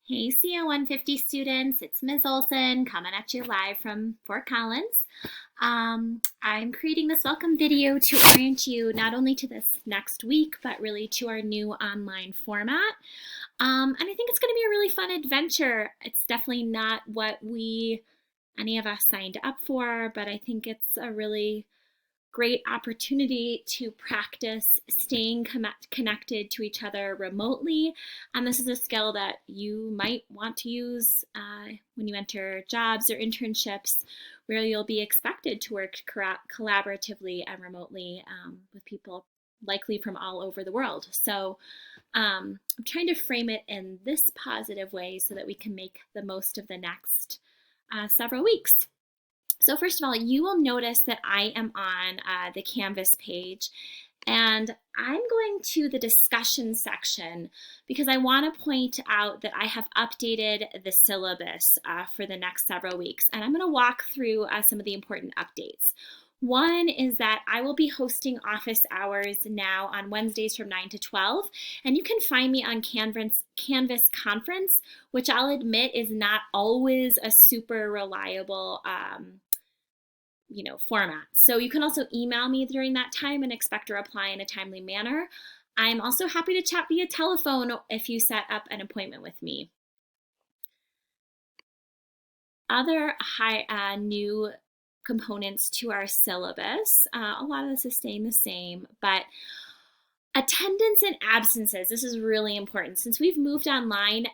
Hey CO-150 students, it's Ms. Olson coming at you live from Fort Collins. I'm creating this welcome video to orient you not only to this next week, but really to our new online format. And I think it's going to be a really fun adventure. It's definitely not what any of us signed up for, but I think it's a really great opportunity to practice staying connected to each other remotely. And this is a skill that you might want to use when you enter jobs or internships where you'll be expected to work collaboratively and remotely with people likely from all over the world. So I'm trying to frame it in this positive way so that we can make the most of the next several weeks. So first of all, you will notice that I am on the Canvas page, and I'm going to the discussion section because I want to point out that I have updated the syllabus for the next several weeks, and I'm going to walk through some of the important updates. One is that I will be hosting office hours now on Wednesdays from 9 to 12, and you can find me on Canvas Conference, which I'll admit is not always a super reliable format. So you can also email me during that time and expect a reply in a timely manner. I'm also happy to chat via telephone if you set up an appointment with me. Other new components to our syllabus, a lot of this is staying the same, but attendance and absences, this is really important. Since we've moved online,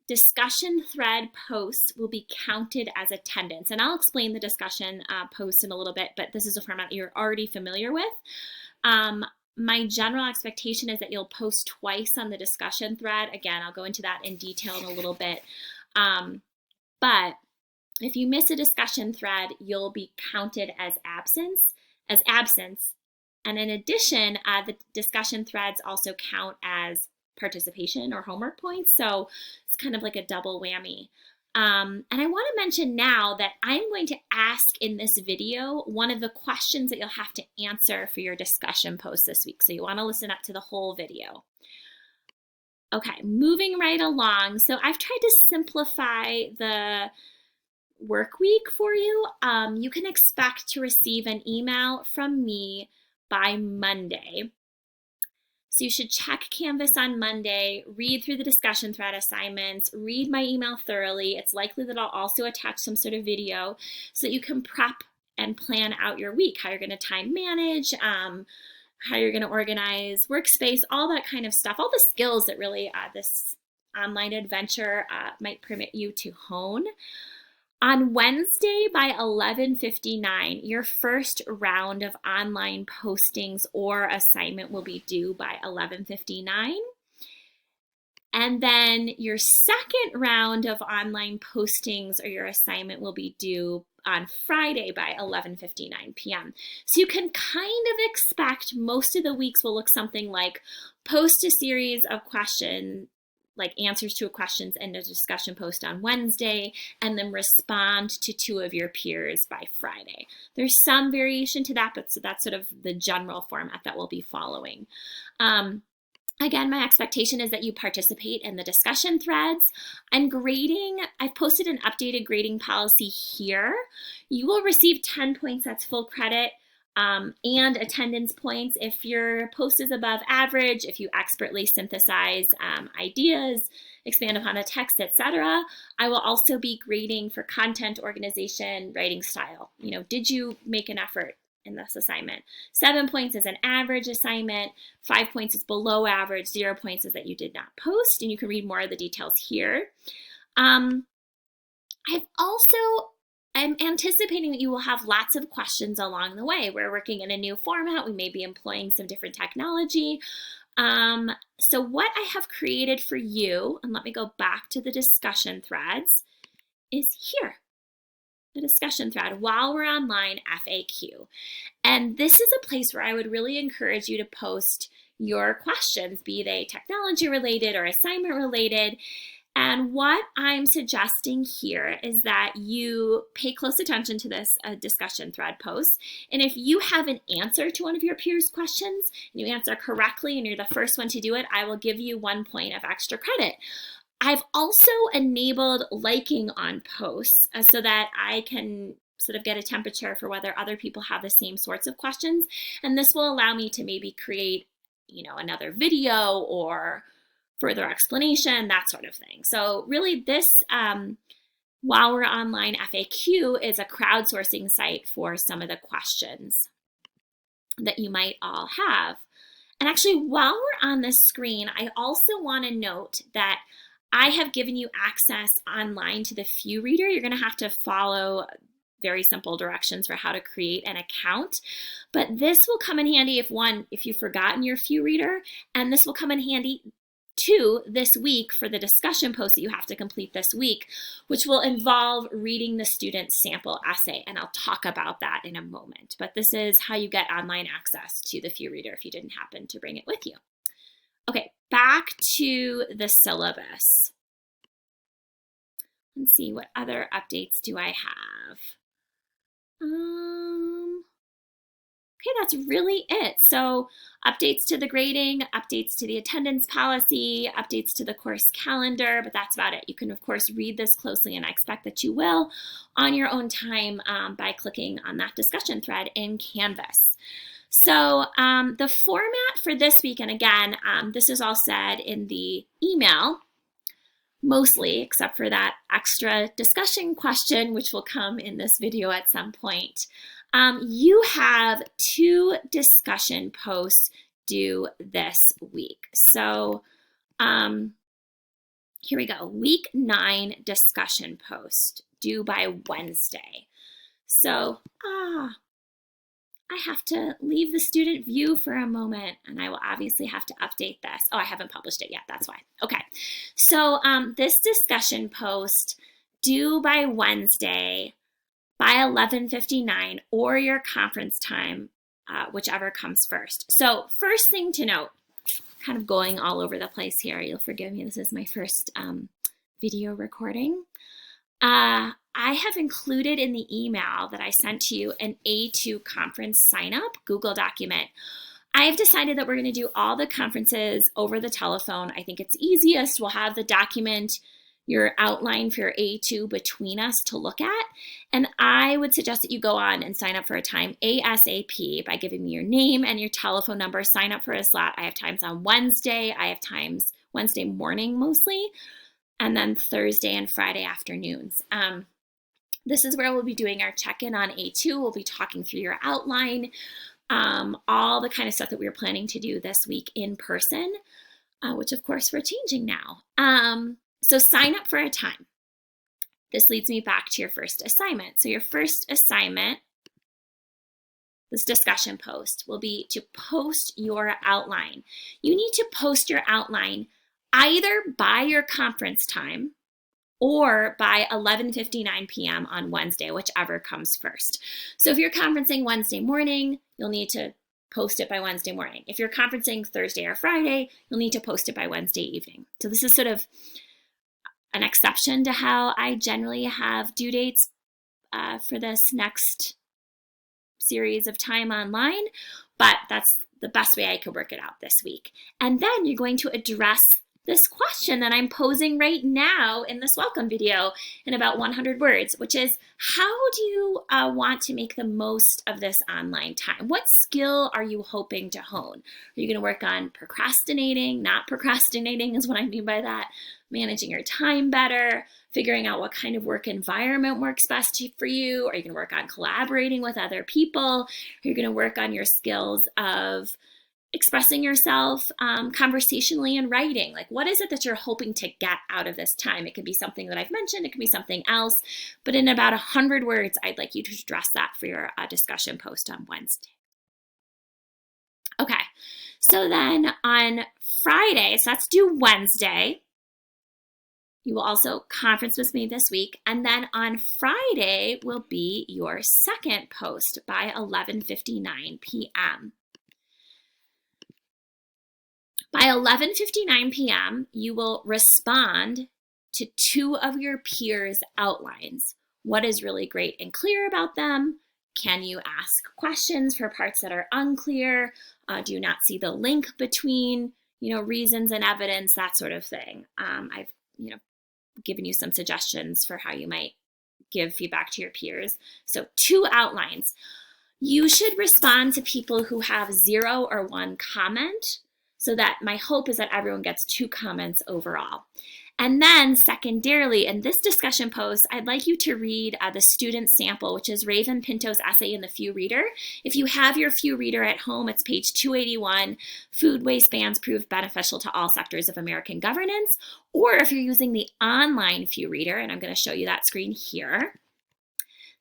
discussion thread posts will be counted as attendance. And I'll explain the discussion posts in a little bit, but this is a format you're already familiar with. My general expectation is that you'll post twice on the discussion thread. Again, I'll go into that in detail in a little bit. But if you miss a discussion thread, you'll be counted as absence. And in addition, the discussion threads also count as participation or homework points. So it's kind of like a double whammy. And I want to mention now that I'm going to ask in this video one of the questions that you'll have to answer for your discussion post this week. So you want to listen up to the whole video. Okay, moving right along. So I've tried to simplify the work week for you. You can expect to receive an email from me by Monday. So you should check Canvas on Monday, read through the discussion thread assignments, read my email thoroughly. It's likely that I'll also attach some sort of video so that you can prep and plan out your week, how you're going to time manage, how you're going to organize workspace, all that kind of stuff, all the skills that really this online adventure might permit you to hone. On Wednesday by 11:59, your first round of online postings or assignment will be due by 11:59. And then your second round of online postings or your assignment will be due on Friday by 11:59 p.m. So you can kind of expect most of the weeks will look something like post a series of questions, like answers to questions in a discussion post on Wednesday, and then respond to two of your peers by Friday. There's some variation to that, but so that's sort of the general format that we'll be following. Again, my expectation is that you participate in the discussion threads. And grading, I've posted an updated grading policy here. You will receive 10 points, that's full credit, and attendance points if your post is above average, if you expertly synthesize ideas, expand upon a text, etc. I will also be grading for content organization, writing style. Did you make an effort in this assignment? 7 points is an average assignment, 5 points is below average, 0 points is that you did not post, and you can read more of the details here. I'm anticipating that you will have lots of questions along the way. We're working in a new format. We may be employing some different technology. So what I have created for you, and let me go back to the discussion threads, is here. The discussion thread, while we're online, FAQ. And this is a place where I would really encourage you to post your questions, be they technology related or assignment related. And what I'm suggesting here is that you pay close attention to this discussion thread post. And if you have an answer to one of your peers' questions, and you answer correctly and you're the first one to do it, I will give you 1 point of extra credit. I've also enabled liking on posts so that I can sort of get a temperature for whether other people have the same sorts of questions. And this will allow me to maybe create, another video or further explanation, that sort of thing. So really this, While We're Online FAQ is a crowdsourcing site for some of the questions that you might all have. And actually, while we're on this screen, I also want to note that I have given you access online to the View Reader. You're going to have to follow very simple directions for how to create an account. But this will come in handy if you've forgotten your View Reader, and this will come in handy too this week for the discussion post that you have to complete this week, which will involve reading the student's sample essay. And I'll talk about that in a moment. But this is how you get online access to the View Reader if you didn't happen to bring it with you. Okay, back to the syllabus. Let's see, what other updates do I have? Okay, that's really it. So updates to the grading, updates to the attendance policy, updates to the course calendar, but that's about it. You can, of course, read this closely, and I expect that you will on your own time by clicking on that discussion thread in Canvas. So the format for this week, and again, this is all said in the email, mostly, except for that extra discussion question, which will come in this video at some point. You have 2 discussion posts due this week. So here we go. Week 9 discussion post due by Wednesday. So I have to leave the student view for a moment, and I will obviously have to update this. Oh, I haven't published it yet, that's why. Okay, so this discussion post due by Wednesday by 11:59 or your conference time, whichever comes first. So first thing to note, kind of going all over the place here, you'll forgive me, this is my first video recording. I have included in the email that I sent to you an A2 conference sign-up Google document. I have decided that we're going to do all the conferences over the telephone. I think it's easiest. We'll have the document, your outline for your A2 between us to look at. And I would suggest that you go on and sign up for a time ASAP by giving me your name and your telephone number. Sign up for a slot. I have times on Wednesday. I have times Wednesday morning mostly, and then Thursday and Friday afternoons. This is where we'll be doing our check-in on A2. We'll be talking through your outline, all the kind of stuff that we were planning to do this week in person, which of course we're changing now. So sign up for a time. This leads me back to your first assignment. So your first assignment, this discussion post, will be to post your outline. You need to post your outline either by your conference time or by 11:59 p.m. on Wednesday, whichever comes first. So if you're conferencing Wednesday morning, you'll need to post it by Wednesday morning. If you're conferencing Thursday or Friday, you'll need to post it by Wednesday evening. So this is sort of an exception to how I generally have due dates for this next series of time online, but that's the best way I could work it out this week. And then you're going to address this question that I'm posing right now in this welcome video in about 100 words, which is, how do you want to make the most of this online time? What skill are you hoping to hone? Are you going to work on procrastinating? Not procrastinating is what I mean by that. Managing your time better, figuring out what kind of work environment works best for you. Are you going to work on collaborating with other people? Are you going to work on your skills of expressing yourself conversationally and writing? Like, what is it that you're hoping to get out of this time? It could be something that I've mentioned, it could be something else, but in about 100 words, I'd like you to address that for your discussion post on Wednesday. Okay, so then on Friday, so that's due Wednesday, you will also conference with me this week, and then on Friday will be your second post by 11:59 p.m. By 11:59 p.m., you will respond to 2 of your peers' outlines. What is really great and clear about them? Can you ask questions for parts that are unclear? Do you not see the link between, reasons and evidence, that sort of thing? I've given you some suggestions for how you might give feedback to your peers. So 2 outlines. You should respond to people who have 0 or 1 comment, so that my hope is that everyone gets 2 comments overall. And then secondarily, in this discussion post, I'd like you to read the student sample, which is Raven Pinto's essay in the Few Reader. If you have your Few Reader at home, it's page 281, Food Waste Bans Prove Beneficial to All Sectors of American Governance. Or if you're using the online Few Reader, and I'm going to show you that screen here.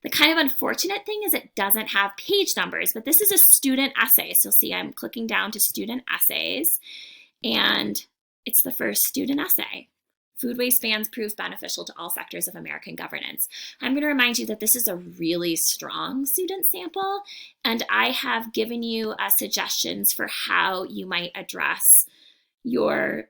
The kind of unfortunate thing is it doesn't have page numbers, but this is a student essay. So see, I'm clicking down to student essays, and it's the first student essay. Food waste bans proves beneficial to all sectors of American governance. I'm going to remind you that this is a really strong student sample, and I have given you suggestions for how you might address your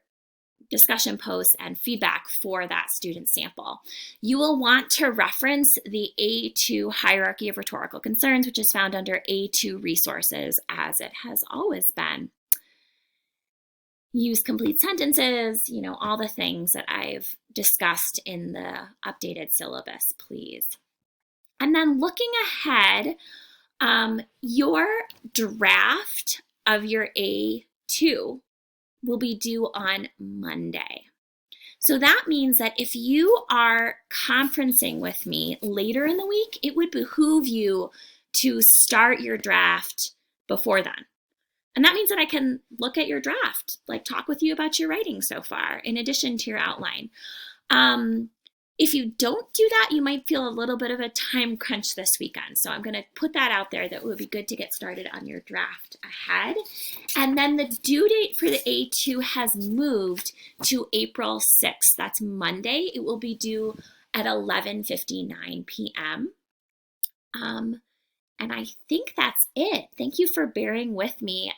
discussion posts and feedback for that student sample. You will want to reference the A2 hierarchy of rhetorical concerns, which is found under A2 resources, as it has always been. Use complete sentences, all the things that I've discussed in the updated syllabus, please. And then looking ahead, your draft of your A2 will be due on Monday. So that means that if you are conferencing with me later in the week, it would behoove you to start your draft before then. And that means that I can look at your draft, talk with you about your writing so far, in addition to your outline. If you don't do that, you might feel a little bit of a time crunch this weekend. So I'm going to put that out there, that it would be good to get started on your draft ahead. And then the due date for the A2 has moved to April 6th. That's Monday. It will be due at 11:59 p.m. And I think that's it. Thank you for bearing with me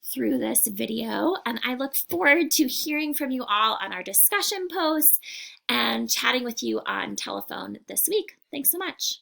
through this video, and I look forward to hearing from you all on our discussion posts and chatting with you on telephone this week. Thanks so much.